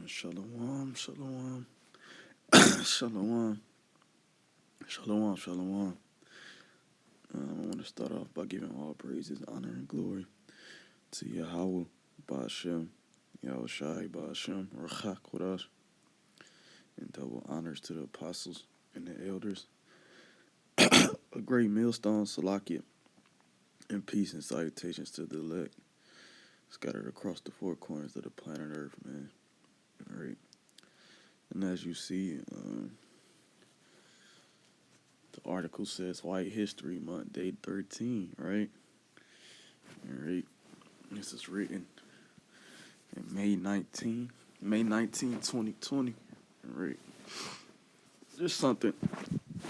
Shalom, shalom, shalom, shalom, shalom. I want to start off by giving all praises, honor, and glory to Yahweh, Ba'ashem, Yahweh Shai, Ba'ashem, Rachak Kodash, and double honors to the apostles and the elders. A great millstone, Salakia, and peace and salutations to the elect, scattered across the four corners of the planet Earth, man. All right. And as you see, the article says White History Month, day 13, right? All right. This is written in May 19, 2020. All right. Just something,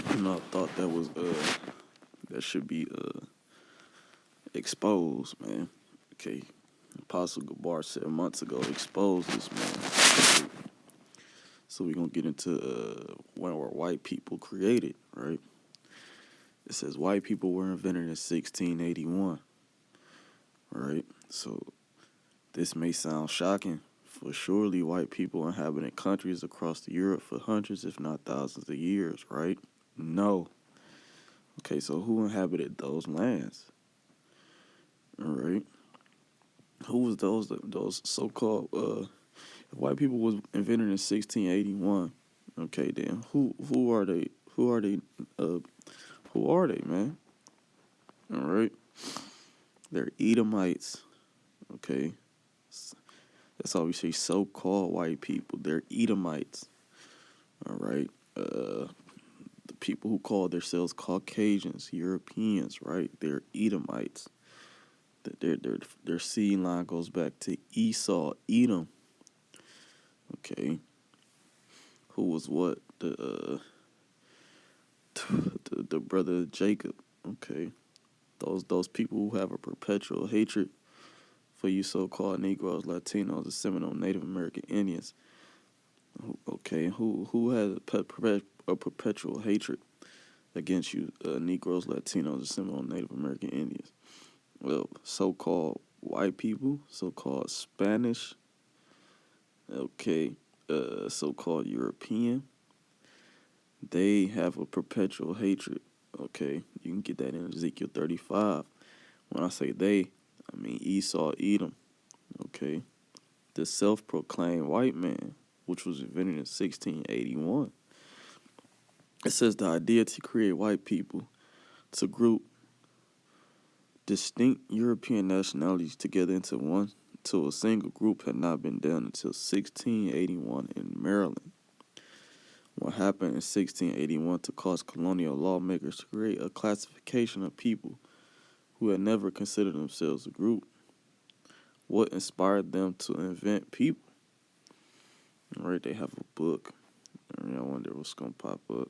I thought that was, that should be, exposed, man. Okay. Apostle Gabar said months ago, expose this, man. So we're going to get into, when were white people created, right? It says white people were invented in 1681, right? So this may sound shocking, for surely white people inhabited countries across Europe for hundreds, if not thousands of years, right? No. Okay, so who inhabited those lands? All right. Who was those so-called white people was invented in 1681? Okay, then who are they? Who are they? Who are they, man? All right. They're Edomites. Okay. That's how we say so-called white people. They're Edomites. All right. The people who call themselves Caucasians, Europeans, right? They're Edomites. Their seed line goes back to Esau, Edom. Okay. Who was what? The brother of Jacob. Okay. Those people who have a perpetual hatred for you so-called Negroes, Latinos, the Seminole, Native American Indians. Okay, who has a perpetual hatred against you, Negroes, Latinos, the Seminole, Native American Indians? Well, so-called white people, so-called Spanish, okay, so-called European, they have a perpetual hatred, okay? You can get that in Ezekiel 35. When I say they, I mean Esau, Edom, okay? The self-proclaimed white man, which was invented in 1681. It says the idea to create white people to group distinct European nationalities together into a single group had not been done until 1681 in Maryland. What happened in 1681 to cause colonial lawmakers to create a classification of people who had never considered themselves a group? What inspired them to invent people? All right, they have a book. I wonder what's going to pop up.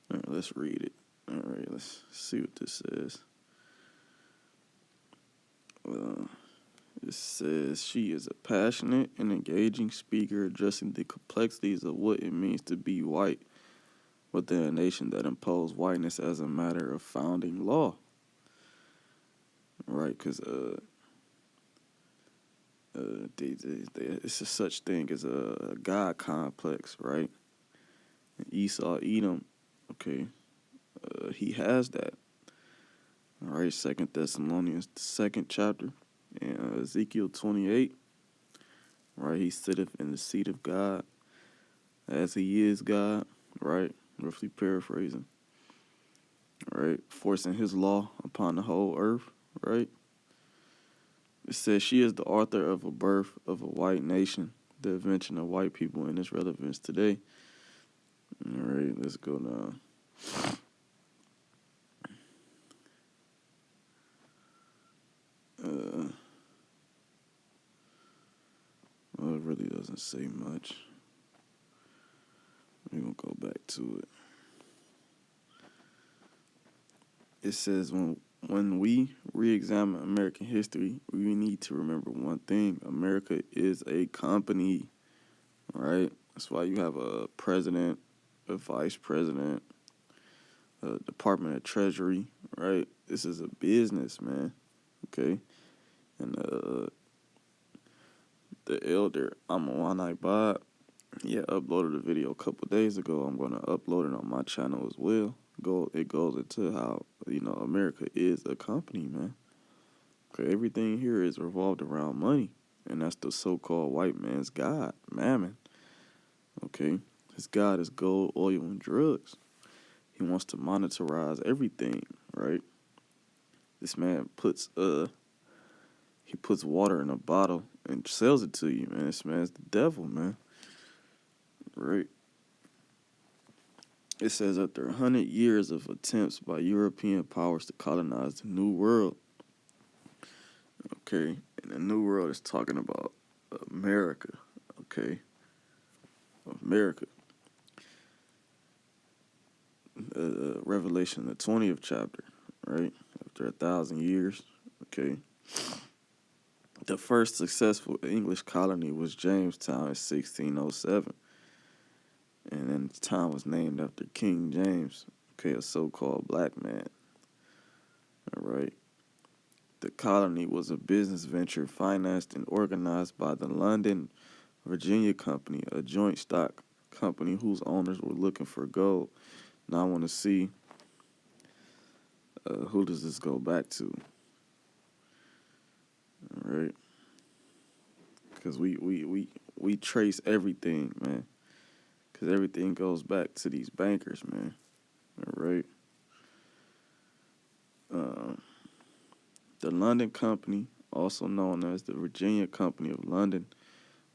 All right, let's read it. All right, let's see what this says. It says she is a passionate and engaging speaker addressing the complexities of what it means to be white within a nation that imposed whiteness as a matter of founding law. Right, because it's a such thing as a God complex, right? And Esau, Edom, okay, he has that. All right, 2 Thessalonians, the 2nd chapter, and Ezekiel 28, right? He sitteth in the seat of God as he is God, right? Roughly paraphrasing, right? Forcing his law upon the whole earth, right? It says she is the author of a birth of a white nation, the invention of white people and its relevance today. All right, let's go now. Well, it really doesn't say much. We're going to go back to it. It says when we re-examine American history, we need to remember one thing. America is a company, right? That's why you have a president, a vice president, a Department of Treasury, right? This is a business, man. Okay, and the elder Amawanai Bob, yeah, uploaded a video a couple days ago. I'm gonna upload it on my channel as well. It goes into how America is a company, man. Okay, everything here is revolved around money, and that's the so-called white man's god, Mammon. Okay, his god is gold, oil, and drugs. He wants to monetize everything, right? This man puts water in a bottle and sells it to you, man. This man's the devil, man. Right? It says after 100 years of attempts by European powers to colonize the New World, okay, and the New World is talking about America, okay, America. Revelation, the 20th chapter, right? After 1,000 years, okay. The first successful English colony was Jamestown in 1607. And then the town was named after King James, okay, a so-called black man. All right. The colony was a business venture financed and organized by the London, Virginia Company, a joint stock company whose owners were looking for gold. Now I want to see who does this go back to? All right. Because we trace everything, man. Because everything goes back to these bankers, man. All right. The London Company, also known as the Virginia Company of London,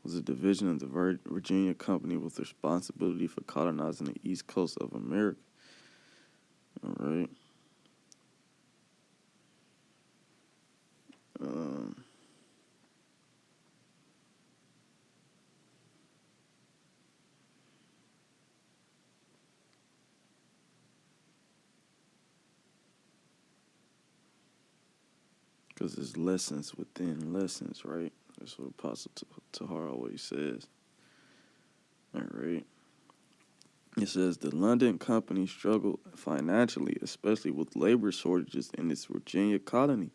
was a division of the Virginia Company with responsibility for colonizing the east coast of America. All right. Because there's lessons within lessons, right? That's what Apostle Tahar always says. All right. It says the London Company struggled financially, especially with labor shortages in its Virginia colony.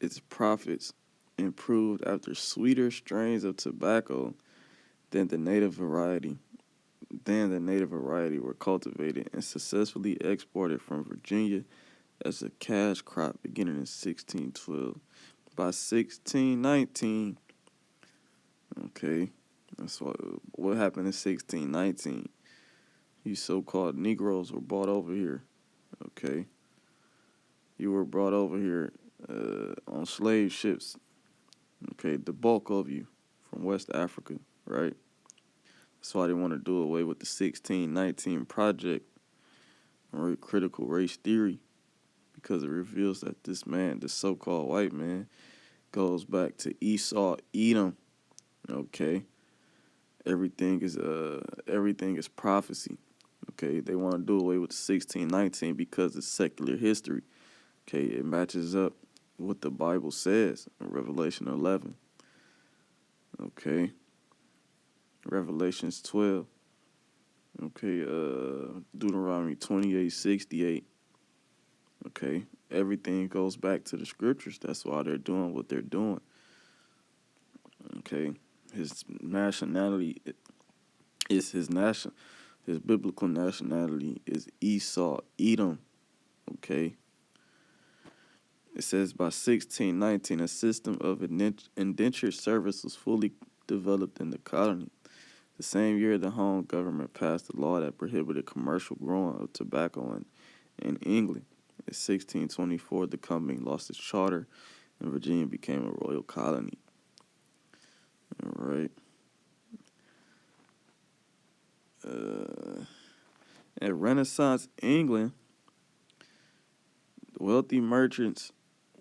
Its profits improved after sweeter strains of tobacco than the native variety. Were cultivated and successfully exported from Virginia as a cash crop beginning in 1612. By 1619, okay, that's what happened in 1619. You so-called Negroes were brought over here, okay? You were brought over here on slave ships, okay? The bulk of you from West Africa, right? That's why they want to do away with the 1619 project, or critical race theory, because it reveals that this man, the so-called white man, goes back to Esau, Edom. Okay, everything is prophecy. Okay, they want to do away with the 1619 because it's secular history. Okay, it matches up with the Bible says in Revelation 11. Okay, Revelations 12. Okay, Deuteronomy 28:68. Okay, everything goes back to the scriptures. That's why they're doing what they're doing. Okay, his nationality is his biblical nationality is Esau, Edom. Okay, it says by 1619, a system of indentured service was fully developed in the colony. The same year, the home government passed a law that prohibited commercial growing of tobacco in England. In 1624, the company lost its charter, and Virginia became a royal colony. All right. At Renaissance England, wealthy merchants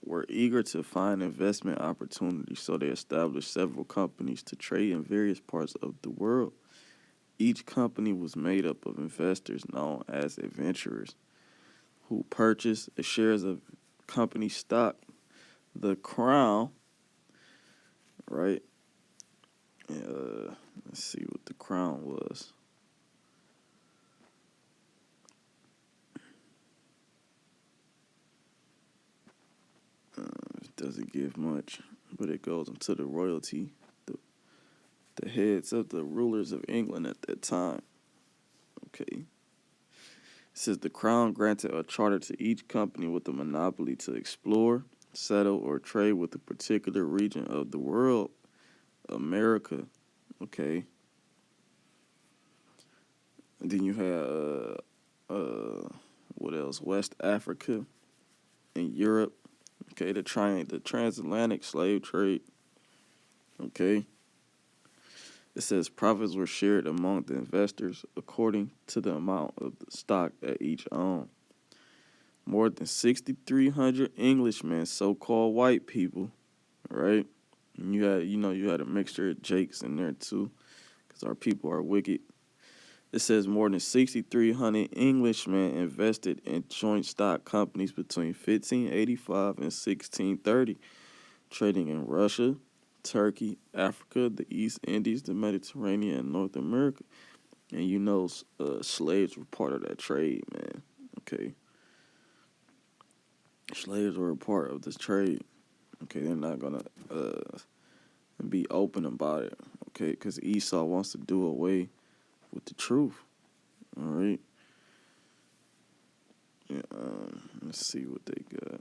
were eager to find investment opportunities, so they established several companies to trade in various parts of the world. Each company was made up of investors known as adventurers who purchased shares of company stock. The crown, right? Let's see what the crown was. doesn't give much, but it goes into the royalty, the, the heads of the rulers of England at that time. Okay. It says the crown granted a charter to each company with a monopoly to explore, settle, or trade with a particular region of the world, America. Okay. And then you have what else? West Africa and Europe. Okay, the transatlantic slave trade. Okay. It says profits were shared among the investors according to the amount of the stock that each owned. More than 6,300 Englishmen, so-called white people, right? And you had a mixture of Jakes in there too, because our people are wicked. It says more than 6,300 Englishmen invested in joint stock companies between 1585 and 1630, trading in Russia, Turkey, Africa, the East Indies, the Mediterranean, and North America. And slaves were part of that trade, man. Okay. Slaves were a part of this trade. Okay, they're not going to be open about it. Okay, because Esau wants to do away with the truth. All right. Yeah, let's see what they got.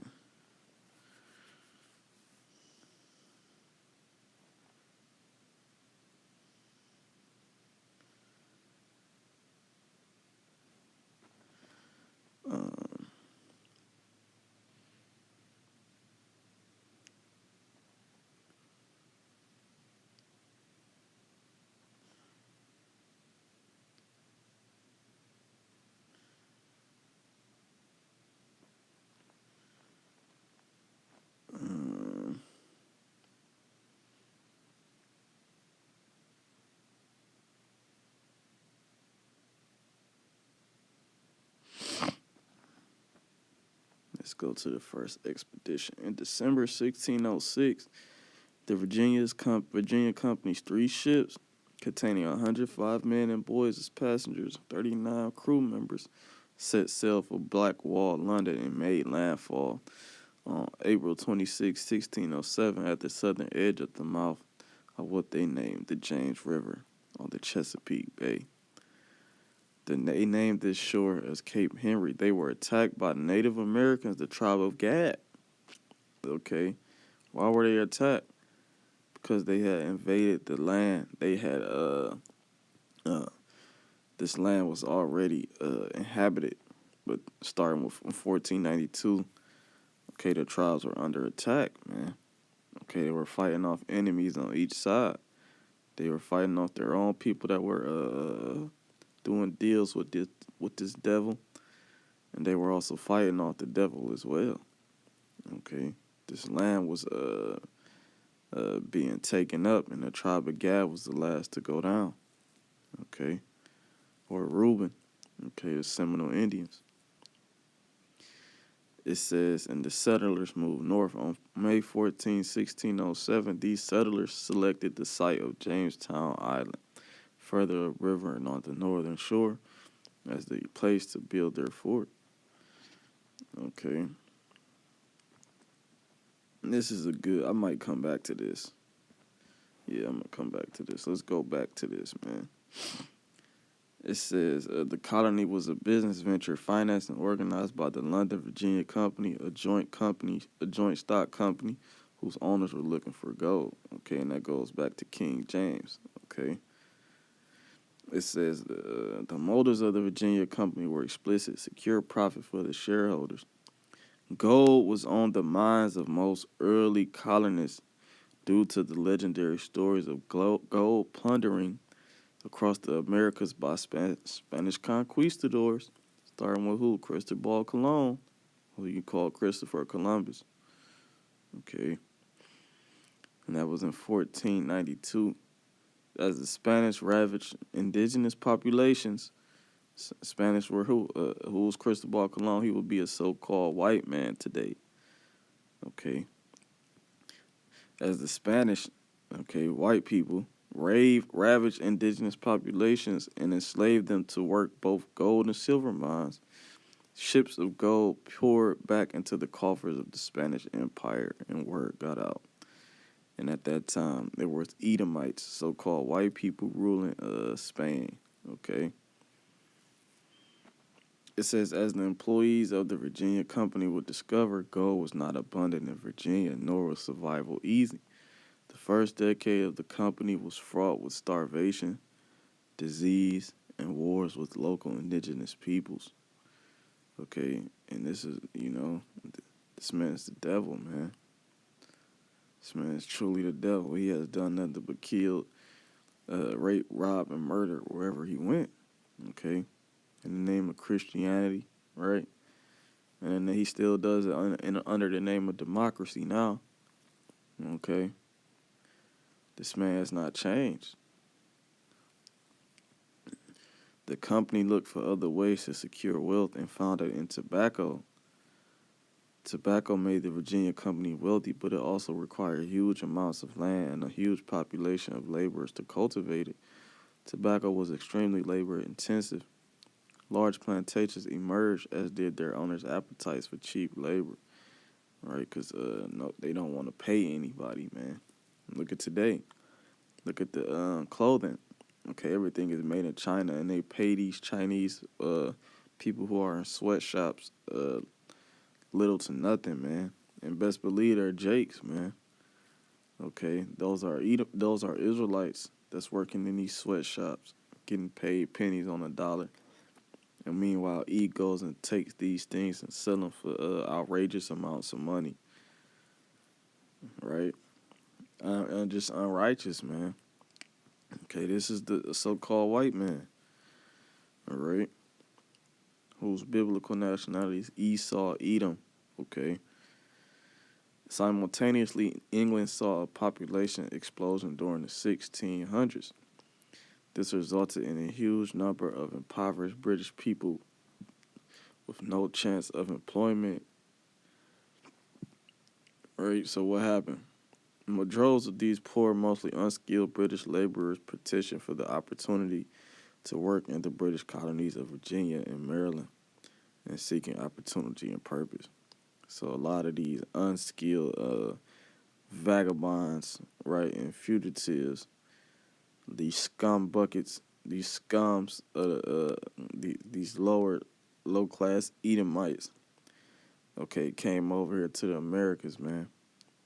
Let's go to the first expedition. In December 1606, the Virginia Company's 3 ships containing 105 men and boys as passengers, 39 crew members, set sail for Blackwall, London, and made landfall on April 26, 1607, at the southern edge of the mouth of what they named the James River on the Chesapeake Bay. They named this shore as Cape Henry. They were attacked by Native Americans, the tribe of Gad. Okay. Why were they attacked? Because they had invaded the land. They had this land was already inhabited, but starting with 1492, okay, the tribes were under attack, man. Okay, they were fighting off enemies on each side. They were fighting off their own people that were doing deals with this devil, and they were also fighting off the devil as well. Okay, this land was being taken up, and the tribe of Gad was the last to go down. Okay, or Reuben. Okay, the Seminole Indians. It says, and the settlers moved north on May 14, 1607. These settlers selected the site of Jamestown Island, further upriver and on the northern shore, as the place to build their fort. Okay. This is I might come back to this. Yeah, I'm going to come back to this. Let's go back to this, man. It says, the colony was a business venture financed and organized by the London Virginia Company, a joint stock company, whose owners were looking for gold. Okay, and that goes back to King James. Okay. It says the motives of the Virginia Company were explicit: secure profit for the shareholders. Gold was on the minds of most early colonists due to the legendary stories of gold plundering across the Americas by Spanish conquistadors, starting with who? Cristobal Colon, who you call Christopher Columbus. Okay. And that was in 1492. As the Spanish ravaged indigenous populations, Spanish were who? Who was Cristobal Colon? He would be a so-called white man today. Okay. As the Spanish, white people, ravaged indigenous populations and enslaved them to work both gold and silver mines, Ships of gold poured back into the coffers of the Spanish Empire, and word got out. And at that time, there was Edomites, so-called white people ruling Spain. Okay. It says, as the employees of the Virginia Company would discover, gold was not abundant in Virginia, nor was survival easy. The first decade of the company was fraught with starvation, disease, and wars with local indigenous peoples. Okay, and this is, this man is the devil, man. This man is truly the devil. He has done nothing but kill, rape, rob, and murder wherever he went. Okay, in the name of Christianity, right? And he still does it under the name of democracy now. Okay, this man has not changed. The company looked for other ways to secure wealth and found it in tobacco. Tobacco made the Virginia Company wealthy, but it also required huge amounts of land and a huge population of laborers to cultivate it. Tobacco was extremely labor intensive. Large plantations emerged, as did their owners' appetites for cheap labor, right? Because no, they don't want to pay anybody, man. Look at today. Look at the clothing. Okay, everything is made in China, and they pay these Chinese people who are in sweatshops little to nothing, man. And best believe they're Jakes, man. Okay, those are Israelites that's working in these sweatshops, getting paid pennies on a dollar. And meanwhile, E goes and takes these things and sell them for outrageous amounts of money, right? And just unrighteous, man. Okay, this is the so-called white man, all right, whose biblical nationality is Esau, Edom, okay? Simultaneously, England saw a population explosion during the 1600s. This resulted in a huge number of impoverished British people with no chance of employment. Right, so what happened? Droves of these poor, mostly unskilled British laborers petitioned for the opportunity to work in the British colonies of Virginia and Maryland and seeking opportunity and purpose. So a lot of these unskilled vagabonds, right, and fugitives, these scum buckets, these scums, these low class Edomites, okay, came over here to the Americas, man.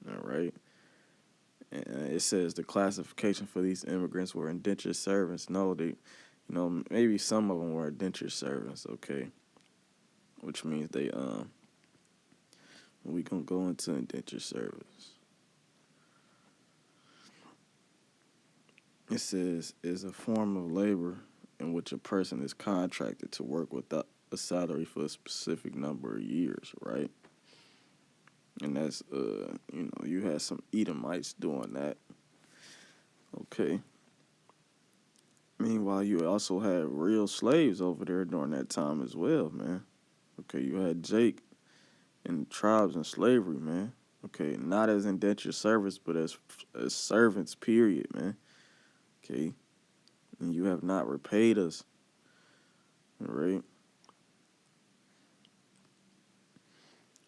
All right. And it says the classification for these immigrants were indentured servants. No, maybe some of them were indentured servants, okay, which means we gonna go into indentured service. It says is a form of labor in which a person is contracted to work without a salary for a specific number of years, right? And that's you had some Edomites doing that. Okay. Meanwhile, you also had real slaves over there during that time as well, man. Okay, you had Jake and tribes in slavery, man. Okay, not as indentured service, but as servants, period, man. Okay, and you have not repaid us, all right?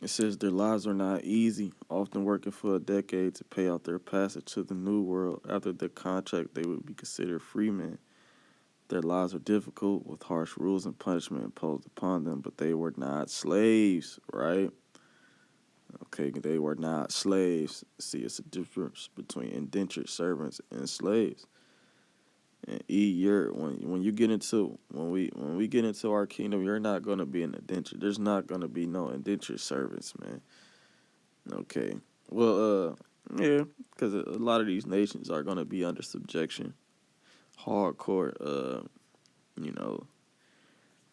It says their lives are not easy, often working for a decade to pay off their passage to the New World. After the contract, they would be considered freemen. Their lives are difficult, with harsh rules and punishment imposed upon them, but they were not slaves, right? Okay, they were not slaves. See, it's a difference between indentured servants and slaves. And when we get into our kingdom, you're not gonna be an indentured. There's not gonna be no indentured servants, man. Okay. Well, yeah, because a lot of these nations are gonna be under subjection. Hardcore,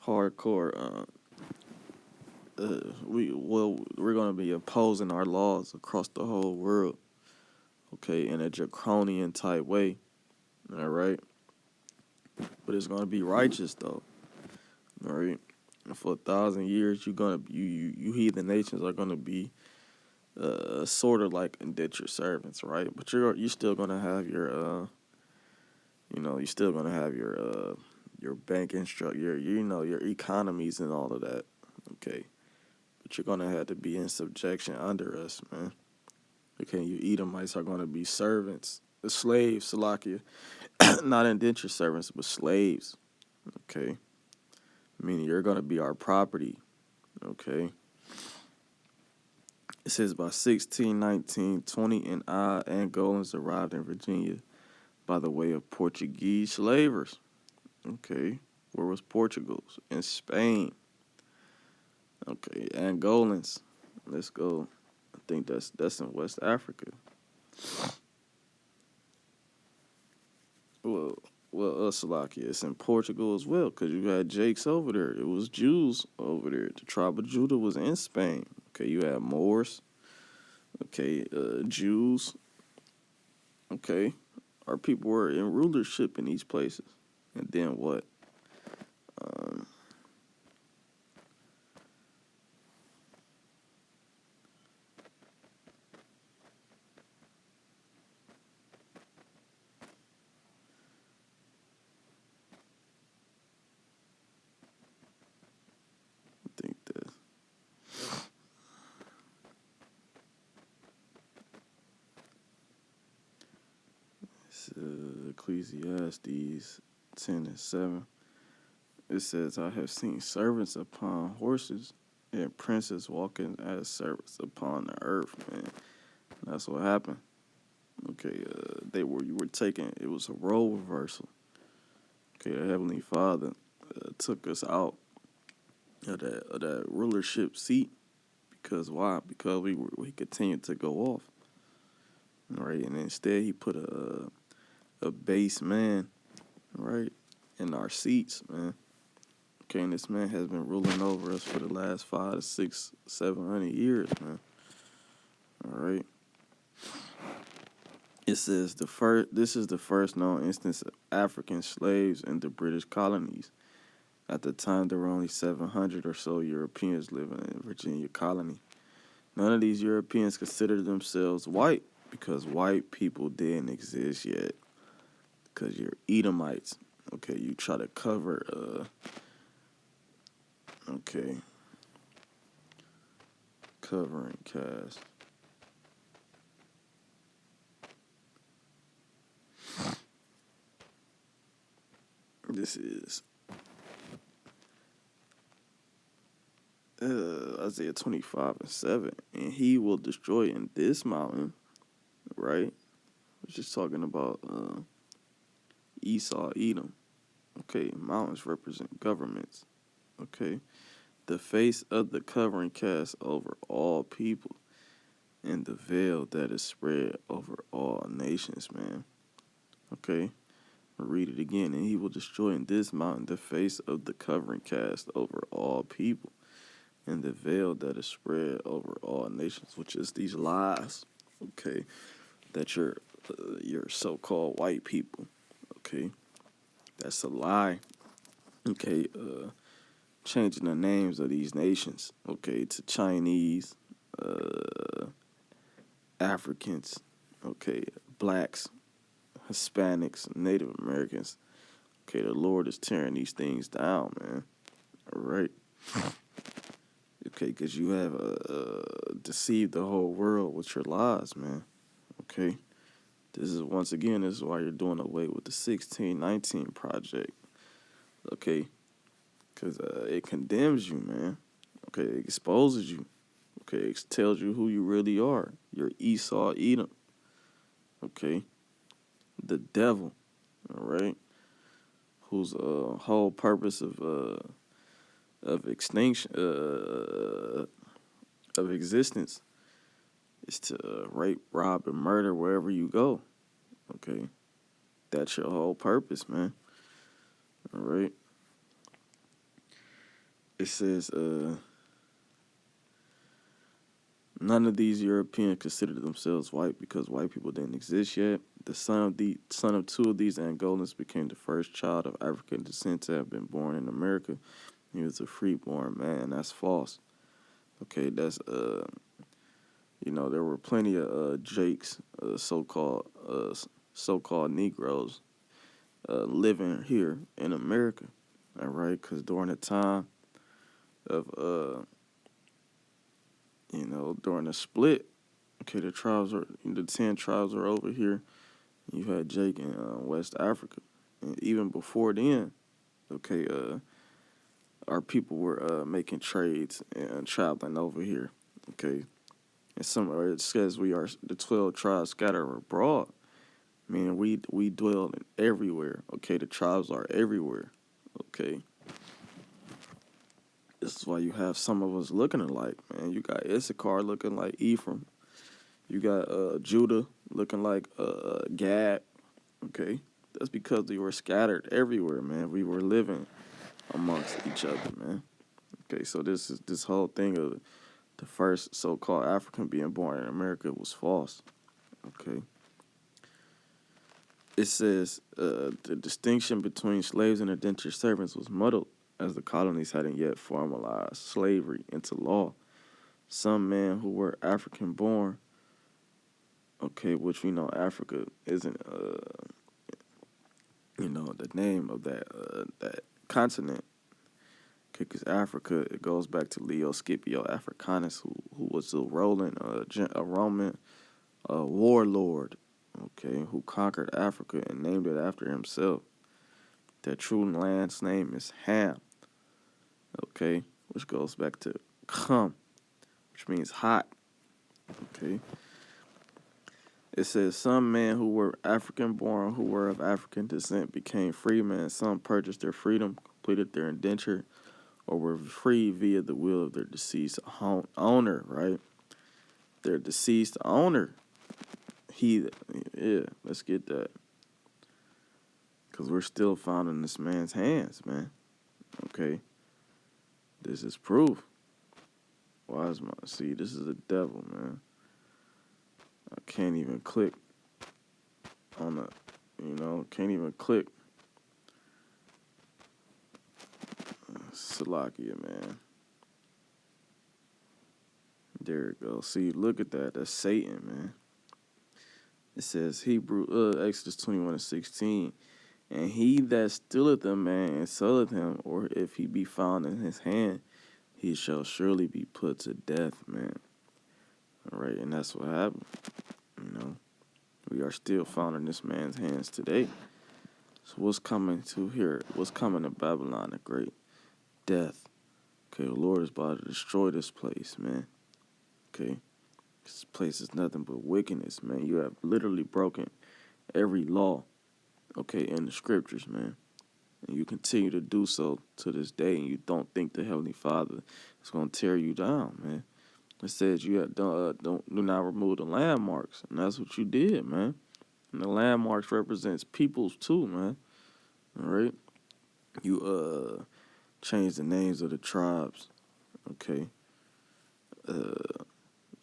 hardcore. We're gonna be imposing our laws across the whole world. Okay, in a draconian type way. All right. But it's gonna be righteous though. All right. And for 1,000 years, you heathen nations are gonna be sort of like indentured servants, right? But you're still gonna have you're still gonna have your banking structure, your economies and all of that. Okay, but you're gonna have to be in subjection under us, man. Okay, you Edomites are gonna be servants, the slaves, Salakia, not indentured servants, but slaves. Okay, meaning you're gonna be our property. Okay, it says by 1619, 20 and Angolans arrived in Virginia by the way of Portuguese slavers. Okay, where was Portugal? In Spain. Okay, Angolans. Let's go. I think that's in West Africa. Well, Salakia, it's in Portugal as well, because you had Jakes over there. It was Jews over there. The tribe of Judah was in Spain. Okay, you had Moors. Okay, Jews. Okay, our people were in rulership in these places. And then what? Um, I think that it's Ecclesiastes 10:7. It says, I have seen servants upon horses and princes walking as servants upon the earth, man. That's what happened. Okay, you were taking, it was a role reversal. Okay, the Heavenly Father took us out of that rulership seat. Because why? Because we continued to go off. Right, and instead he put a base man, right, in our seats, man. Okay, and this man has been ruling over us for the last 5 to 6, 700 years, man. All right. It says this is the first known instance of African slaves in the British colonies. At the time, there were only 700 or so Europeans living in Virginia colony. None of these Europeans considered themselves white because white people didn't exist yet. Because you're Edomites. Okay, you try to cover, covering cast. This is Isaiah 25:7. And he will destroy in this mountain, right? We're just talking about Esau, Edom. Okay, mountains represent governments. Okay, the face of the covering cast over all people, and the veil that is spread over all nations, man. Okay, I'll read it again. And he will destroy in this mountain the face of the covering cast over all people, and the veil that is spread over all nations, which is these lies. Okay, that you're so-called white people. Okay, that's a lie. Okay, changing the names of these nations. Okay, to Chinese, Africans. Okay, blacks, Hispanics, Native Americans. Okay, the Lord is tearing these things down, man. All right. Okay, because you have deceived the whole world with your lies, man. Okay. This is why you're doing away with the 1619 project. Okay. Because it condemns you, man. Okay, it exposes you. Okay, it tells you who you really are. You're Esau, Edom. Okay. The devil. All right. Whose whole purpose of extinction of existence is to rape, rob, and murder wherever you go. Okay, that's your whole purpose, man. All right. It says none of these Europeans considered themselves white because white people didn't exist yet. The son of two of these Angolans became the first child of African descent to have been born in America. He was a freeborn man. That's false. Okay, that's there were plenty of Jakes, so-called Negroes, living here in America. All right, because during the time of during the split. Okay, the 10 tribes are over here. You had Jake in West Africa, and even before then, okay, our people were making trades and traveling over here. Okay, and somewhere it says we are the 12 tribes scattered abroad. Meaning we dwell in everywhere. Okay, the tribes are everywhere. Okay, this is why you have some of us looking alike, man. You got Issachar looking like Ephraim. You got Judah looking like Gad. Okay, that's because we were scattered everywhere, man. We were living amongst each other, man. Okay, so this whole thing of the first so-called African being born in America was false. Okay, it says the distinction between slaves and indentured servants was muddled as the colonies hadn't yet formalized slavery into law. Some men who were African born, okay, which we know Africa isn't, the name of that continent. Okay, because Africa, it goes back to Leo Scipio Africanus, who was a Roman warlord, okay, who conquered Africa and named it after himself. Their true land's name is Ham, okay, which goes back to Khum, which means hot, okay. It says some men who were African born, who were of African descent, became freemen. Some purchased their freedom, completed their indenture, or were free via the will of their deceased owner, right? Their deceased owner. Let's get that. Because we're still found in this man's hands, man. Okay? This is proof. This is the devil, man. I can't even click on can't even click. Salakia, man. There it goes. See, look at that. That's Satan, man. It says Exodus 21:16. And he that stealeth a man and selleth him, or if he be found in his hand, he shall surely be put to death, man. All right, and that's what happened. We are still found in this man's hands today. So what's coming to here? What's coming to Babylon the Great? Death. Okay, the Lord is about to destroy this place, man. Okay, this place is nothing but wickedness, man. You have literally broken every law, okay, in the scriptures, man. And you continue to do so to this day, and you don't think the Heavenly Father is going to tear you down, man. It says you do not remove the landmarks, and that's what you did, man. And the landmarks represents peoples too, man. All right, you changed the names of the tribes, okay.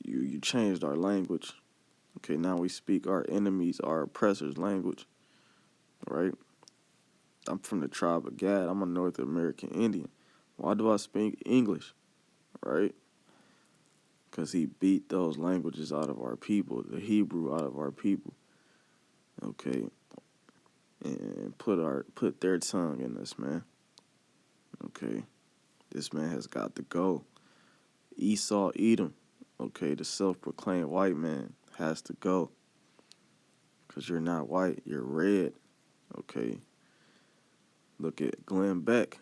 You changed our language, okay. Now we speak our enemies, our oppressors' language, right? I'm from the tribe of Gad. I'm a North American Indian. Why do I speak English, right? Because he beat those languages out of our people, the Hebrew out of our people, okay, and put their tongue in us, man, okay. This man has got to go. Esau, Edom, okay, the self-proclaimed white man has to go. Because you're not white, you're red, okay. Look at Glenn Beck.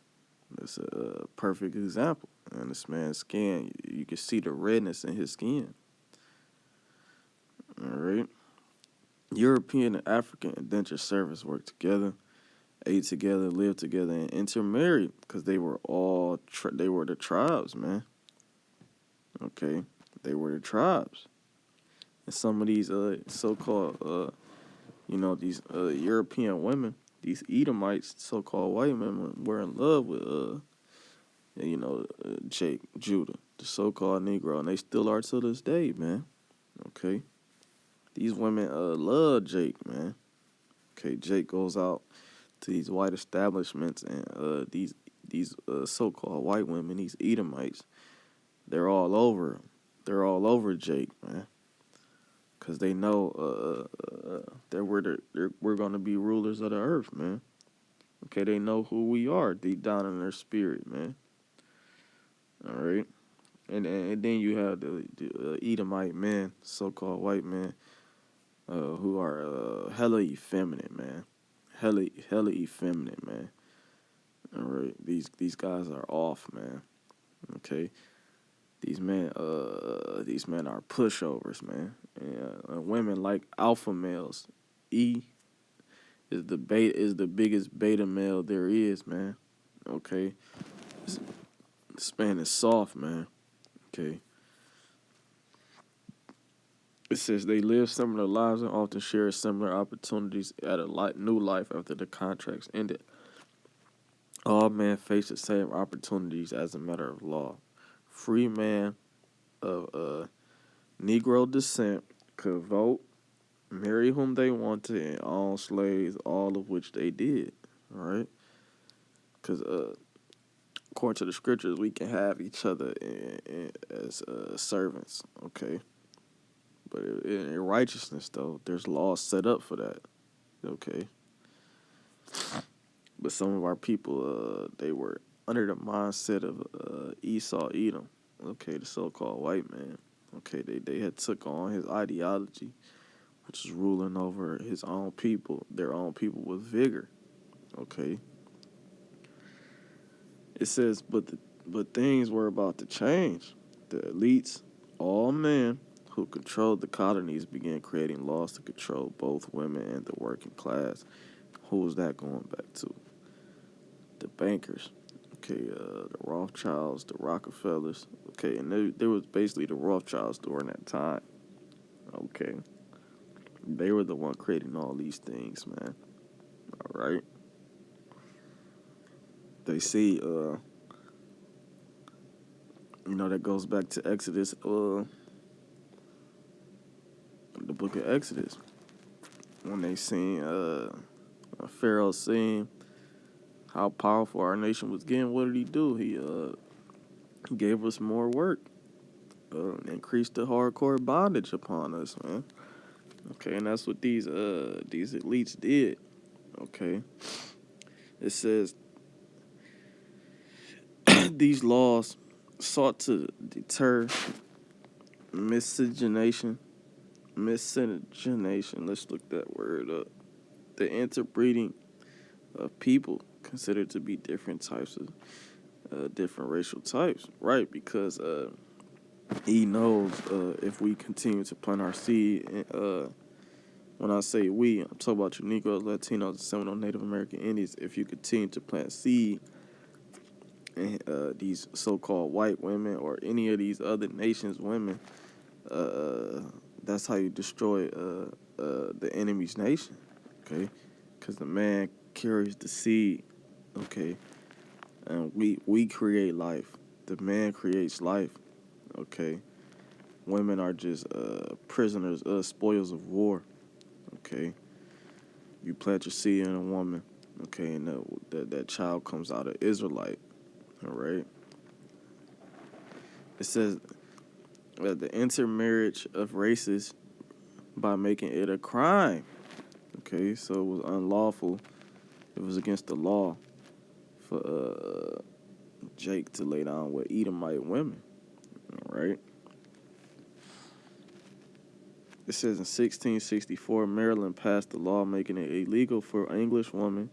That's a perfect example. And this man's skin, you can see the redness in his skin. All right. European and African indentured servants worked together, ate together, lived together, and intermarried because they were all they were the tribes, man. Okay, they were the tribes. And some of these so-called these European women, these Edomites, so-called white men, were in love with Jake, Judah, the so-called Negro, and they still are to this day, man. Okay, these women love Jake, man. Okay, Jake goes out to these white establishments, and these so-called white women, these Edomites, they're all over him. They're all over Jake, man, because they know that we're gonna be rulers of the earth, man. Okay, they know who we are deep down in their spirit, man. All right. And then you have the Edomite men, so-called white men, who are hella effeminate, man. Hella effeminate, man. All right. These guys are off, man. Okay. These men are pushovers, man. And women like alpha males. E is the biggest beta male there is, man. Okay. This man is soft, man. Okay. It says they live similar lives and often share similar opportunities at a new life after the contracts ended. All men face the same opportunities as a matter of law. Free man of Negro descent could vote, marry whom they wanted, and own slaves, all of which they did. All right? Because according to the scriptures, we can have each other as servants. Okay? But in righteousness, though, there's laws set up for that. Okay? But some of our people, they were under the mindset of Esau Edom. Okay, the so-called white man. Okay, they had took on his ideology, which is ruling over his own people, their own people with vigor. Okay. It says, but things were about to change. The elites, all men who controlled the colonies, began creating laws to control both women and the working class. Who was that going back to? The bankers. Okay, the Rothschilds, the Rockefellers. Okay, and there was basically the Rothschilds during that time. Okay. They were the one creating all these things, man. All right. They see, that goes back to Exodus, the book of Exodus. When they seen, Pharaoh seen how powerful our nation was getting, what did he do? He gave us more work, increased the hardcore bondage upon us, man. Okay, and that's what these elites did. Okay. It says these laws sought to deter miscegenation. Let's look that word up. The interbreeding of people considered to be different types of different racial types, right? Because he knows if we continue to plant our seed. When I say we, I'm talking about your Negroes, Latinos, Seminole, Native American Indians. If you continue to plant seed and these so-called white women or any of these other nations' women, that's how you destroy the enemy's nation, okay? Because the man carries the seed, okay? And we create life. The man creates life, okay? Women are just prisoners, spoils of war, okay? You plant your seed in a woman, okay, and that child comes out an Israelite, all right? It says the intermarriage of races by making it a crime. Okay, so it was unlawful. It was against the law for Jake to lay down with Edomite women. All right. It says in 1664, Maryland passed a law making it illegal for English women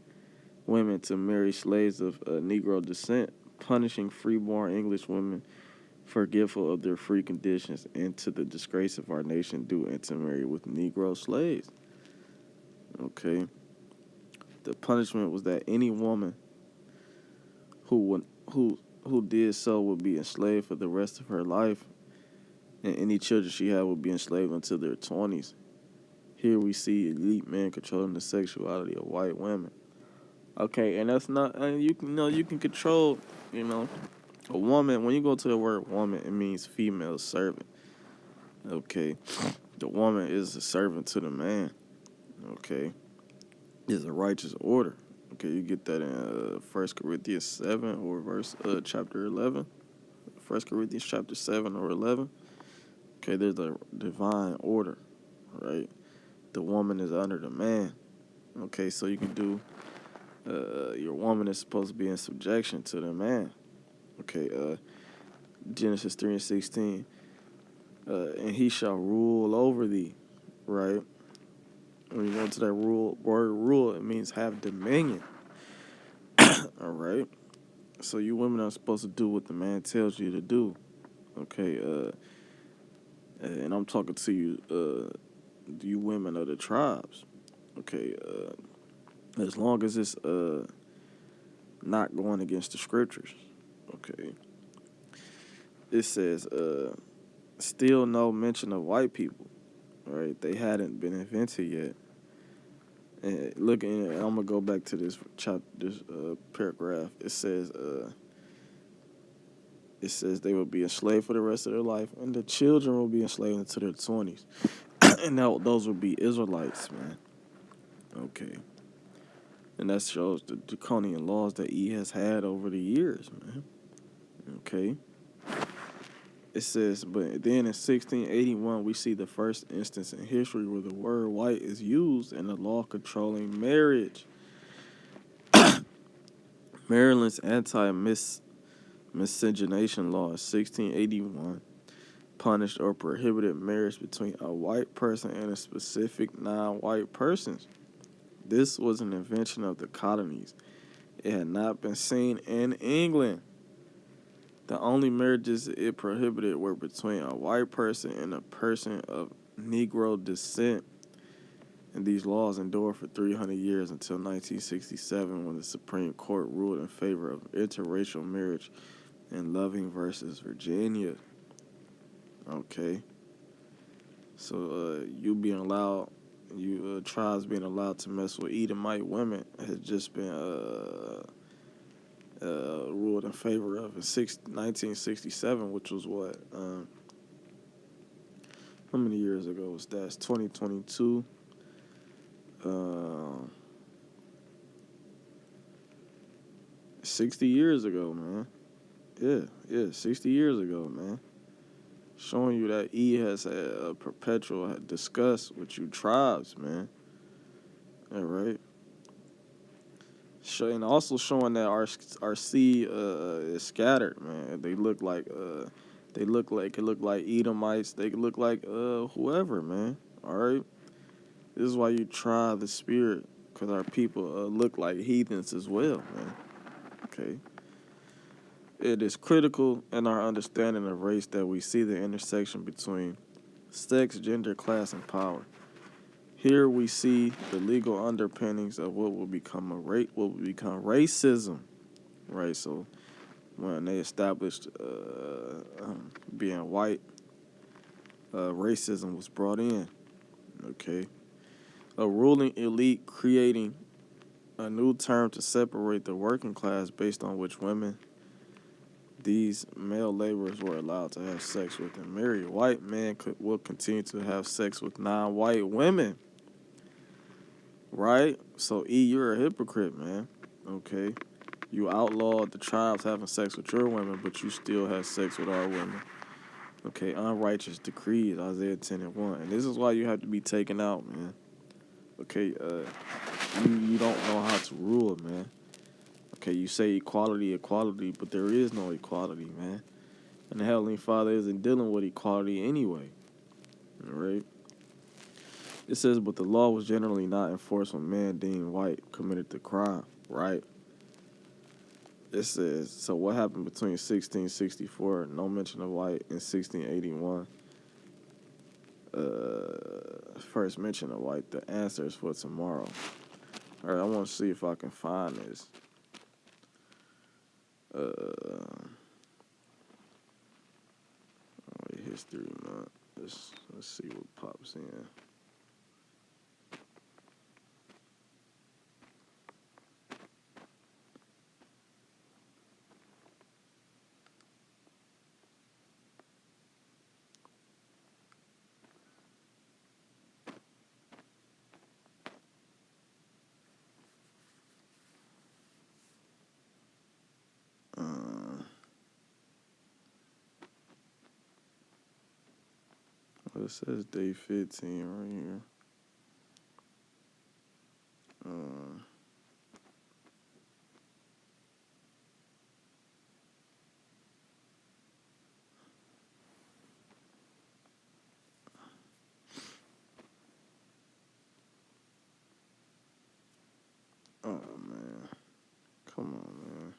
to marry slaves of Negro descent, punishing freeborn English women forgetful of their free conditions and to the disgrace of our nation do intermarry with Negro slaves. Okay. The punishment was that any woman who did so would be enslaved for the rest of her life, and any children she had would be enslaved until their 20s. Here we see elite men controlling the sexuality of white women. Okay, and that's not, and you can control, a woman. When you go to the word woman, it means female servant. Okay, the woman is a servant to the man. Okay, is a righteous order. Okay, you get that in 1 Corinthians 7 or chapter 11. 1 Corinthians chapter 7 or 11. Okay, there's a divine order, right? The woman is under the man. Okay, so you can do, your woman is supposed to be in subjection to the man. Okay, Genesis 3:16. And he shall rule over thee, right? When you go to that word rule, it means have dominion. All right. So you women are supposed to do what the man tells you to do. Okay. And I'm talking to you women of the tribes. Okay. As long as it's not going against the scriptures. Okay. It says still no mention of white people. Right. They hadn't been invented yet. And I'm gonna go back to this paragraph. It says they will be enslaved for the rest of their life, and the children will be enslaved into their 20s, and those will be Israelites, man. Okay, and that shows the draconian laws that he has had over the years, man. Okay. It says, but then in 1681, we see the first instance in history where the word white is used in the law controlling marriage. Maryland's anti-miscegenation law of 1681 punished or prohibited marriage between a white person and a specific non-white person. This was an invention of the colonies. It had not been seen in England. The only marriages it prohibited were between a white person and a person of Negro descent. And these laws endured for 300 years until 1967 when the Supreme Court ruled in favor of interracial marriage in Loving versus Virginia. Okay. So tribes being allowed to mess with Edomite women has just been ruled in favor of in 1967, which was what? How many years ago was that? It's 2022. 60 years ago, man. Yeah, 60 years ago, man. Showing you that he has had a perpetual discuss with you tribes, man. All right. And also showing that our seed is scattered, man. It look like Edomites. They look like whoever, man. All right. This is why you try the spirit, because our people look like heathens as well, man. Okay. It is critical in our understanding of race that we see the intersection between sex, gender, class, and power. Here we see the legal underpinnings of what will become racism, right? So when they established being white, racism was brought in. Okay, a ruling elite creating a new term to separate the working class based on which women these male laborers were allowed to have sex with and marry. White men will continue to have sex with non-white women. Right? So, you're a hypocrite, man. Okay? You outlawed the tribes having sex with your women, but you still have sex with our women. Okay? Unrighteous decrees, Isaiah 10:1. And this is why you have to be taken out, man. Okay? You don't know how to rule, man. Okay, you say equality, but there is no equality, man. And the Heavenly Father isn't dealing with equality anyway. All right? It says, but the law was generally not enforced when man deemed white committed the crime, right? It says, so what happened between 1664, no mention of white, and 1681? First mention of white, the answer is for tomorrow. All right, I want to see if I can find this. History month. Let's see what pops in. It says day 15 right here. Oh man, come on, man.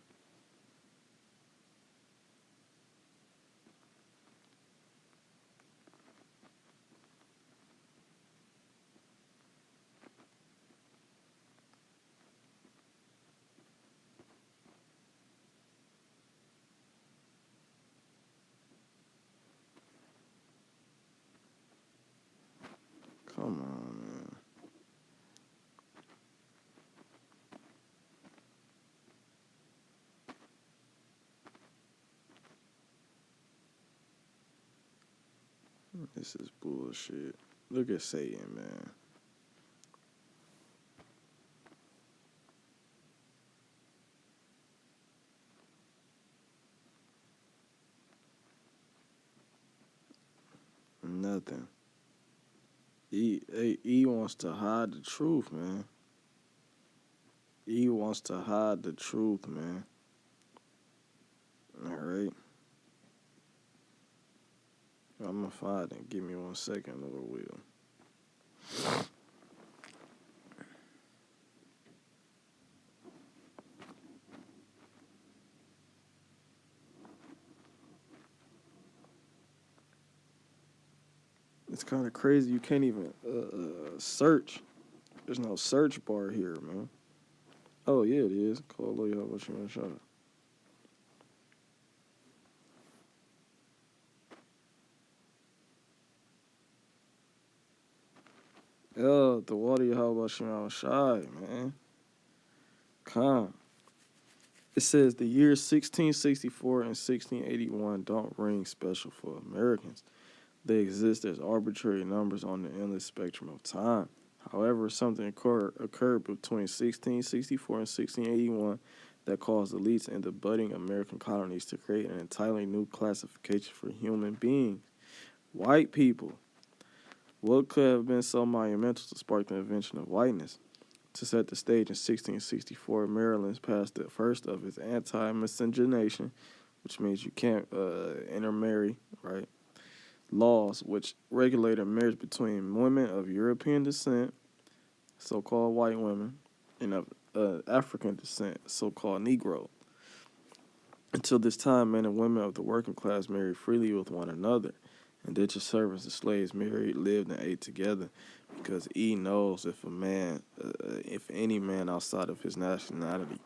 Come on, man. This is bullshit. Look at Satan, man. Nothing. E wants to hide the truth, man. E wants to hide the truth, man. All right. I'm gonna find it. Give me 1 second, Lord will. It's kind of crazy. You can't even search. There's no search bar here, man. Oh yeah, it is. Call Lawyer. What you want to shout? Yeah, the water. How about you shy, man? Calm. It says the years 1664 and 1681 don't ring special for Americans. They exist as arbitrary numbers on the endless spectrum of time. However, something occurred between 1664 and 1681 that caused elites in the budding American colonies to create an entirely new classification for human beings. White people. What could have been so monumental to spark the invention of whiteness? To set the stage in 1664, Maryland passed the first of its anti-miscegenation, which means you can't intermarry, right? Laws which regulated marriage between women of European descent, so-called white women, and of African descent, so-called Negro. Until this time, men and women of the working class married freely with one another. Indentured servants and slaves married, lived, and ate together, because E knows if any man outside of his nationality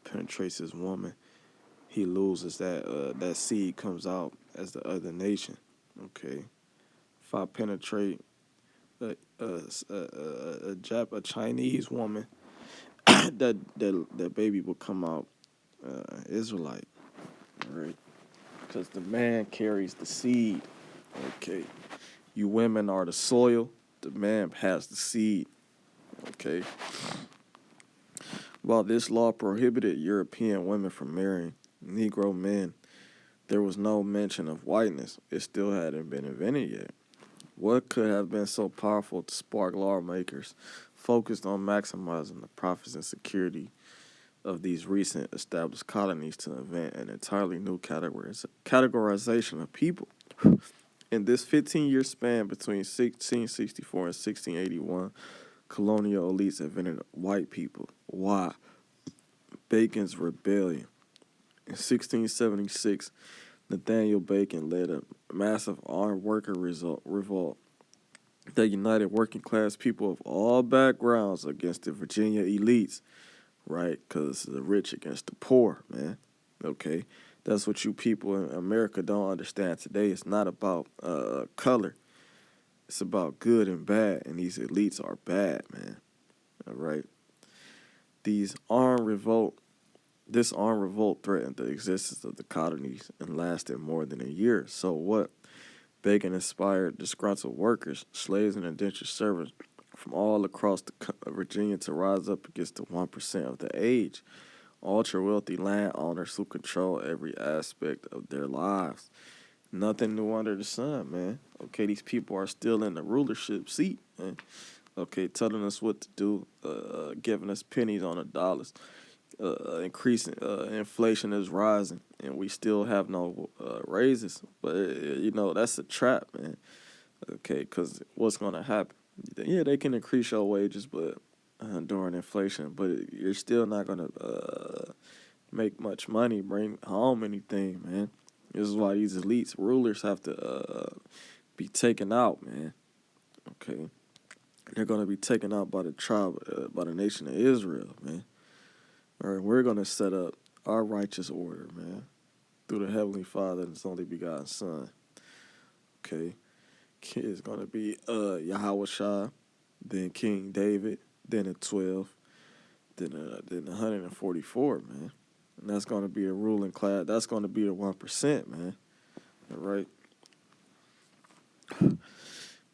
penetrates his woman, he loses that seed comes out as the other nation. Okay, if I penetrate a Chinese woman, that baby will come out Israelite, right? Because the man carries the seed. Okay, you women are the soil. The man has the seed. Okay. While this law prohibited European women from marrying Negro men, there was no mention of whiteness. It still hadn't been invented yet. What could have been so powerful to spark lawmakers focused on maximizing the profits and security of these recent established colonies to invent an entirely new categorization of people? In this 15-year span between 1664 and 1681, colonial elites invented white people. Why? Bacon's Rebellion. In 1676, Nathaniel Bacon led a massive armed worker revolt that united working class people of all backgrounds against the Virginia elites, right? Because the rich against the poor, man. Okay, that's what you people in America don't understand today. It's not about color. It's about good and bad, and these elites are bad, man. All right. These armed revolt, this armed revolt threatened the existence of the colonies and lasted more than a year. So what? Bacon inspired disgruntled workers, slaves, and indentured servants from all across Virginia to rise up against the 1% of the age, ultra-wealthy landowners who control every aspect of their lives. Nothing new under the sun, man. Okay, these people are still in the rulership seat, man. Okay, telling us what to do, giving us pennies on the dollars. Increasing inflation is rising, and we still have no raises. But that's a trap, man. Okay, because what's gonna happen? Yeah, they can increase your wages, but during inflation, but you're still not gonna make much money, bring home anything, man. This is why these elites rulers have to be taken out, man. Okay, they're gonna be taken out by the tribe, by the nation of Israel, man. All right, we're gonna set up our righteous order, man, through the Heavenly Father and His only begotten Son. Okay, it's gonna be Yahweh Shah, then King David, then the 12, then 144, man. And that's gonna be the ruling class. That's gonna be the 1%, man. All right.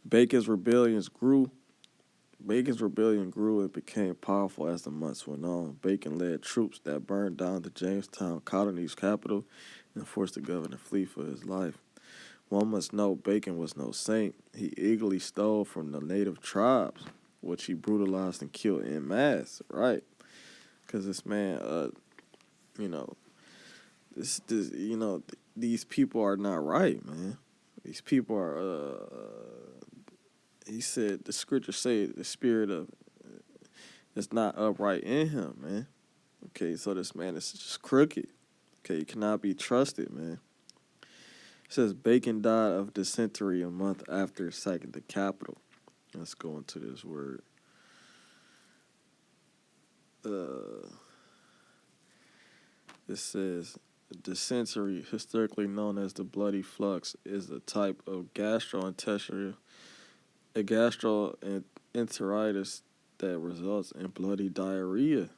Bacon's rebellion grew and became powerful as the months went on. Bacon led troops that burned down the Jamestown colony's capital and forced the governor to flee for his life. One must know Bacon was no saint. He eagerly stole from the native tribes, which he brutalized and killed en masse, right? Because this man, these people are not right, man. These people are, he said, the scriptures say the spirit of is not upright in him, man. Okay, so this man is just crooked. Okay, he cannot be trusted, man. It says Bacon died of dysentery a month after sacking the capital. Let's go into this word. It says dysentery, historically known as the bloody flux, is a type of gastroenteritis that results in bloody diarrhea.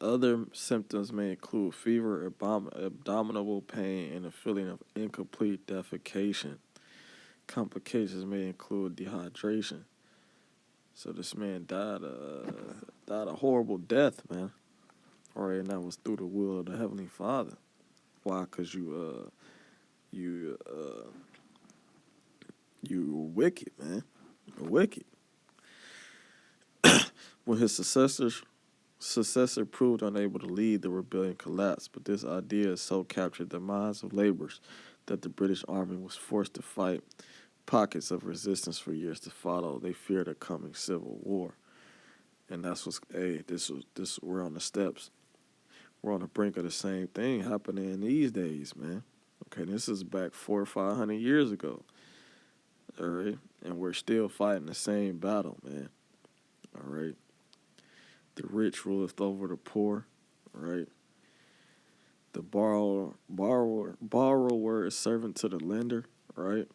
Other symptoms may include fever, abdominal pain, and a feeling of incomplete defecation. Complications may include dehydration. So this man died a horrible death, man. All right, and that was through the will of the Heavenly Father. Why? Because you wicked, man. You're wicked. When his successor proved unable to lead, the rebellion collapsed. But this idea so captured the minds of laborers that the British Army was forced to fight pockets of resistance for years to follow. They feared a coming civil war, and that's what's. Hey, this. We're on the steps. We're on the brink of the same thing happening in these days, man. Okay, this is back 400 or 500 years ago. All right, and we're still fighting the same battle, man. All right. The rich ruleth over the poor, right? The borrower is servant to the lender, right?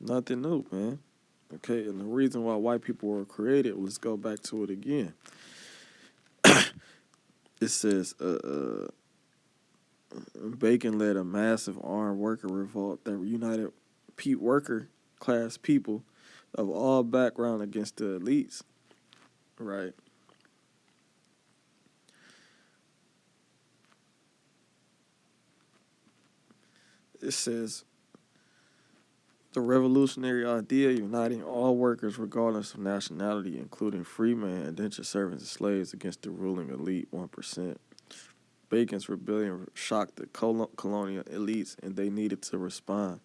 Nothing new, man. Okay, and the reason why white people were created, let's go back to it again. It says, Bacon led a massive armed worker revolt that united worker class people of all backgrounds against the elites, right? It says, the revolutionary idea uniting all workers regardless of nationality, including freemen, indentured servants, and slaves against the ruling elite 1%. Bacon's rebellion shocked the colonial elites, and they needed to respond.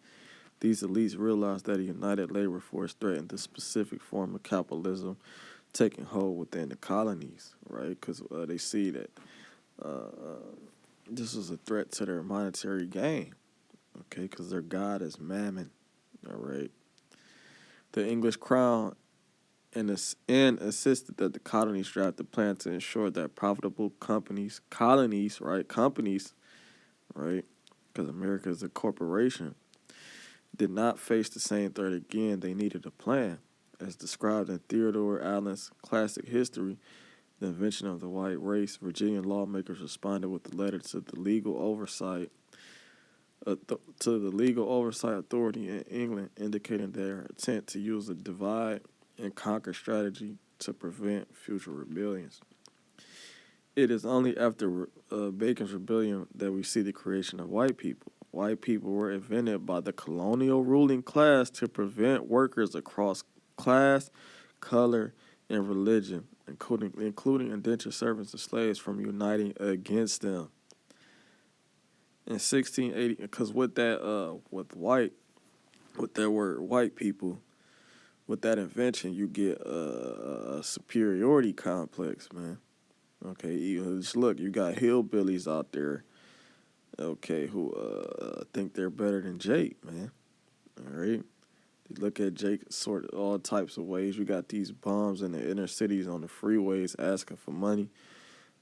These elites realized that a united labor force threatened the specific form of capitalism taking hold within the colonies, right? Because they see that this was a threat to their monetary gain, okay? Because their god is Mammon, all right? The English crown and insisted that the colonies draft a plan to ensure that profitable colonies, right? Companies, right? Because America is a corporation, did not face the same threat again. They needed a plan. As described in Theodore Allen's classic history, The Invention of the White Race, Virginian lawmakers responded with a letter to the legal oversight authority in England, indicating their intent to use a divide and conquer strategy to prevent future rebellions. It is only after Bacon's rebellion that we see the creation of white people. White people were invented by the colonial ruling class to prevent workers across class, color, and religion, including indentured servants and slaves, from uniting against them. In 1680, because with that word white people, with that invention, you get a superiority complex, man. Okay, just look, you got hillbillies out there, okay, who think they're better than Jake, man. All right, you look at Jake sort of all types of ways. You got these bums in the inner cities on the freeways asking for money.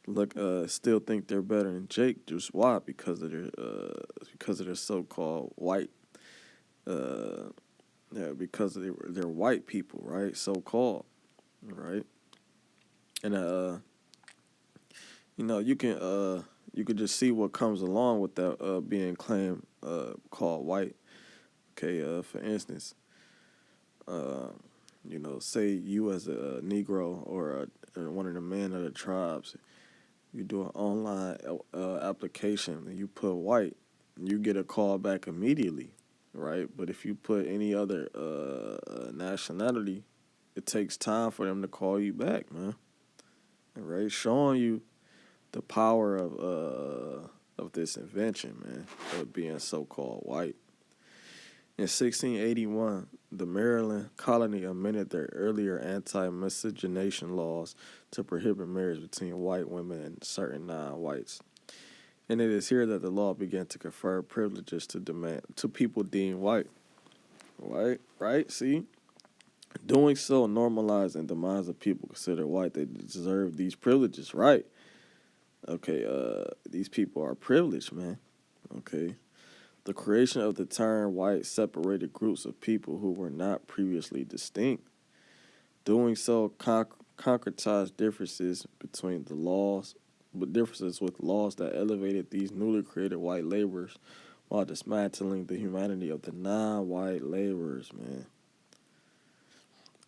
Look, still think they're better than Jake. Just why? Because of their so-called white uh, yeah, because they're white people, right? So called, right? And you can just see what comes along with that being claimed called white. Okay, for instance, uh, say you as a Negro or one of the men of the tribes, you do an online application and you put white, you get a call back immediately, right? But if you put any other nationality, it takes time for them to call you back, man. Right, showing you the power of this invention, man, of being so called white. In 1681, the Maryland colony amended their earlier anti-miscegenation laws to prohibit marriage between white women and certain non-whites. And it is here that the law began to confer privileges to people deemed white. Right? See? Doing so normalized in the minds of people considered white. They deserve these privileges, right? Okay, these people are privileged, man. Okay. The creation of the term white separated groups of people who were not previously distinct. Doing so concretized differences between the laws, but differences with laws that elevated these newly created white laborers while dismantling the humanity of the non-white laborers, man.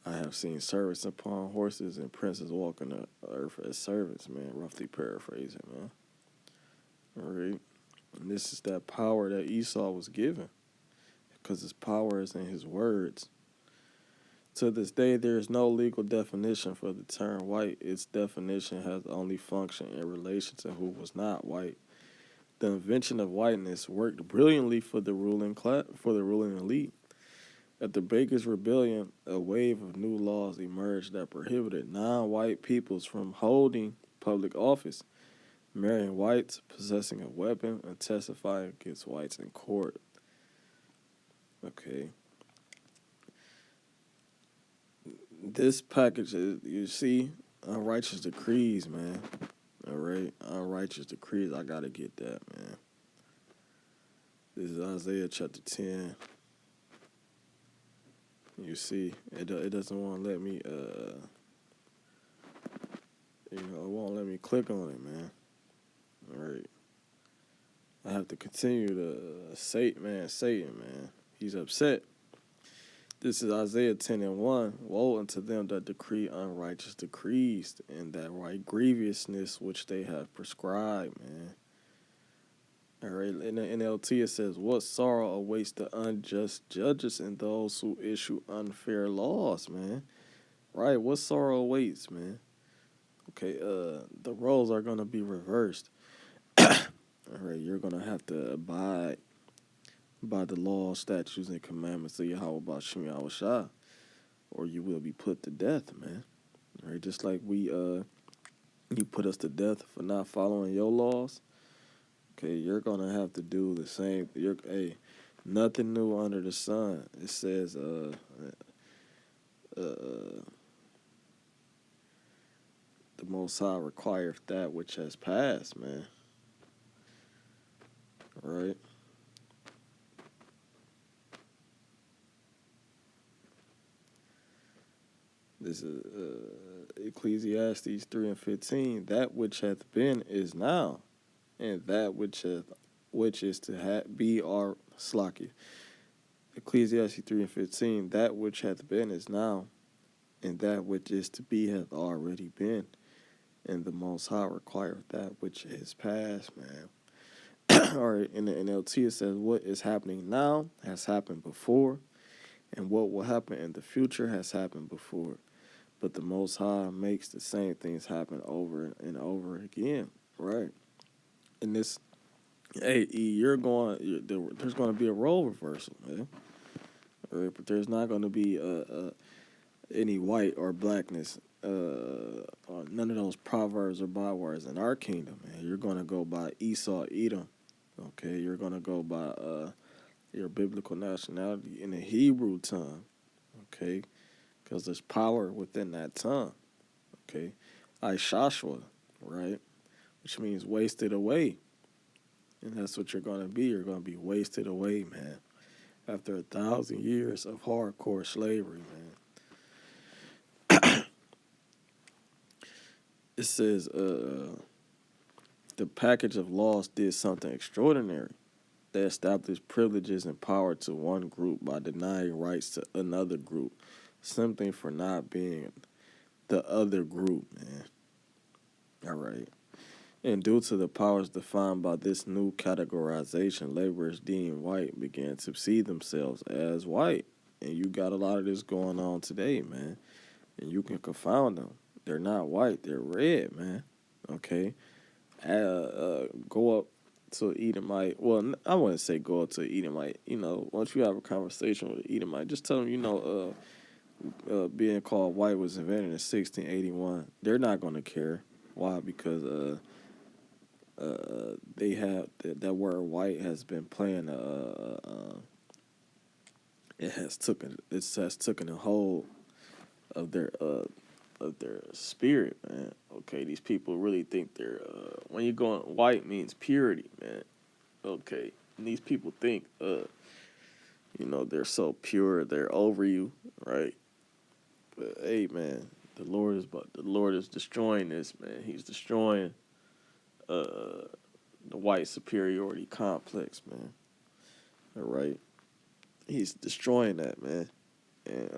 I have seen servants upon horses and princes walking the earth as servants, man. Roughly paraphrasing, man. All right. And this is that power that Esau was given, because his power is in his words. To this day, there is no legal definition for the term white. Its definition has only functioned in relation to who was not white. The invention of whiteness worked brilliantly for the ruling elite. At the Bakers' Rebellion, a wave of new laws emerged that prohibited non-white peoples from holding public office, marrying whites, possessing a weapon, and testifying against whites in court. Okay. This package is, you see, unrighteous decrees, man. All right, unrighteous decrees. I gotta get that, man. This is Isaiah chapter 10. You see, it doesn't want to let me, it won't let me click on it, man. All right, I have to continue to Satan, man. He's upset. This is Isaiah 10:1. Woe unto them that decree unrighteous decrees, and that right grievousness which they have prescribed, man. All right, in the NLT it says, "What sorrow awaits the unjust judges and those who issue unfair laws, man." Right, what sorrow awaits, man? Okay, the roles are gonna be reversed. All right, you're gonna have to abide by the laws, statutes, and commandments of Yahweh Bashim Yahushua, or you will be put to death, man. All right, just like you put us to death for not following your laws. Okay, you're gonna have to do the same. Nothing new under the sun. It says, the Most High requireth that which has passed, man. All right. This is Ecclesiastes 3:15. That which hath been is now, and that which is to be our slacky. Ecclesiastes 3:15. That which hath been is now, and that which is to be hath already been. And the Most High requireth that which is past, man. All right, in the NLT it says, what is happening now has happened before, and what will happen in the future has happened before. But the Most High makes the same things happen over and over again, right? And this, hey, there's going to be a role reversal, man. All right, but there's not going to be any white or blackness, or none of those proverbs or bywords in our kingdom, man. You're gonna go by Esau, Edom. Okay, you're gonna go by your biblical nationality in the Hebrew tongue. Okay, because there's power within that tongue. Okay, Ishashua, right, which means wasted away, and that's what you're gonna be. You're gonna be wasted away, man. After 1,000 years of hardcore slavery, man. It says the package of laws did something extraordinary. They established privileges and power to one group by denying rights to another group, simply for not being the other group, man. All right. And due to the powers defined by this new categorization, laborers deemed white began to see themselves as white. And you got a lot of this going on today, man. And you can confound them. They're not white, they're red, man. Okay? Go up to an Edomite. Well, I wouldn't say go up to an Edomite. You know, once you have a conversation with an Edomite, just tell them, being called white was invented in 1681. They're not going to care. Why? Because they have that word white has been playing. It has taken a hold of their spirit, man. Okay, these people really think they're when you're going white means purity, man. Okay, and these people think they're so pure, they're over you, right? But hey, man, the Lord is destroying this, man. He's destroying the white superiority complex, man. All right, he's destroying that, man. And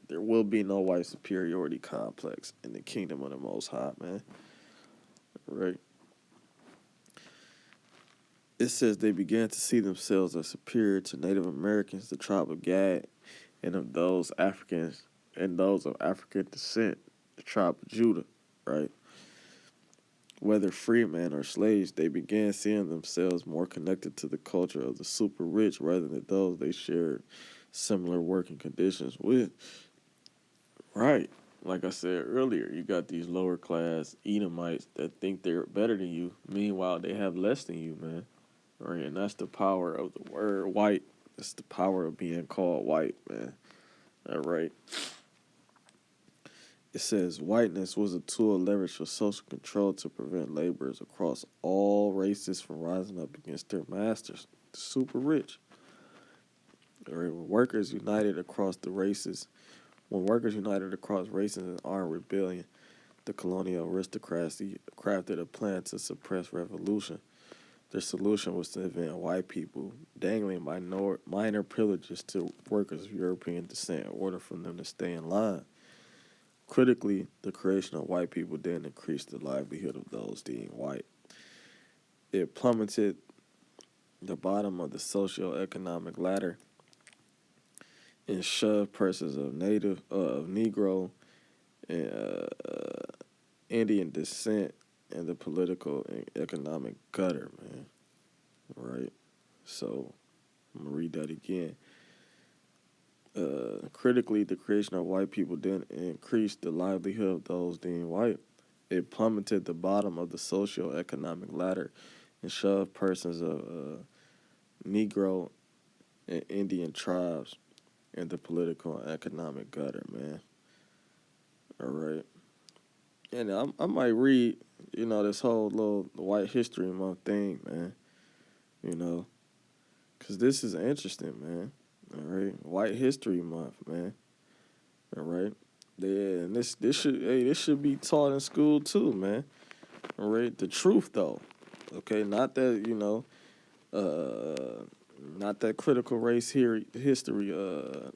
there will be no white superiority complex in the kingdom of the Most High, man. Right? It says they began to see themselves as superior to Native Americans, the tribe of Gad, and of those Africans and those of African descent, the tribe of Judah. Right? Whether freemen or slaves, they began seeing themselves more connected to the culture of the super rich rather than those they shared similar working conditions with. Right. Like I said earlier, you got these lower class Edomites that think they're better than you. Meanwhile, they have less than you, man. Right. And that's the power of the word white. That's the power of being called white, man. All right. It says whiteness was a tool leveraged for social control to prevent laborers across all races from rising up against their masters, the super rich. Or when workers united across races in armed rebellion, the colonial aristocracy crafted a plan to suppress revolution. Their solution was to invent white people, dangling minor privileges to workers of European descent in order for them to stay in line. Critically, the creation of white people didn't increase the livelihood of those deemed white. It plummeted the bottom of the socio-economic ladder and shoved persons of Negro, and Indian descent in the political and economic gutter, man. Right? So, I'm going to read that again. Critically, the creation of white people didn't increase the livelihood of those deemed white. It plummeted the bottom of the socio-economic ladder and shoved persons of Negro and Indian tribes in the political and economic gutter, man. All right. And I might read, this whole little White History Month thing, man. Because this is interesting, man. All right. White History Month, man. All right. Yeah, and this should be taught in school too, man. All right. The truth, though. Okay. Not that, not that critical race history, the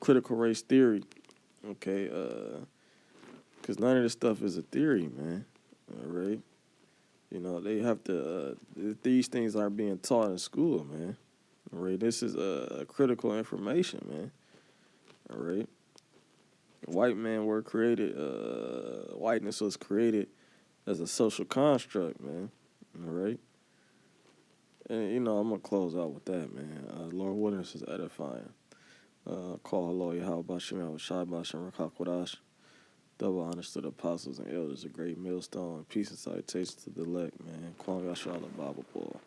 critical race theory. Okay. Because none of this stuff is a theory, man. All right. They have to, these things aren't being taught in school, man. All right. This is critical information, man. All right. Whiteness was created as a social construct, man. All right. And, I'm going to close out with that, man. Lord Wilderness is edifying. Call Aloy How Bashim Shai Bashim Rakakwadash. Double honors to the apostles and elders, a great millstone. Peace and salutations to the elect, man. Kwang Yashala Bible Boy.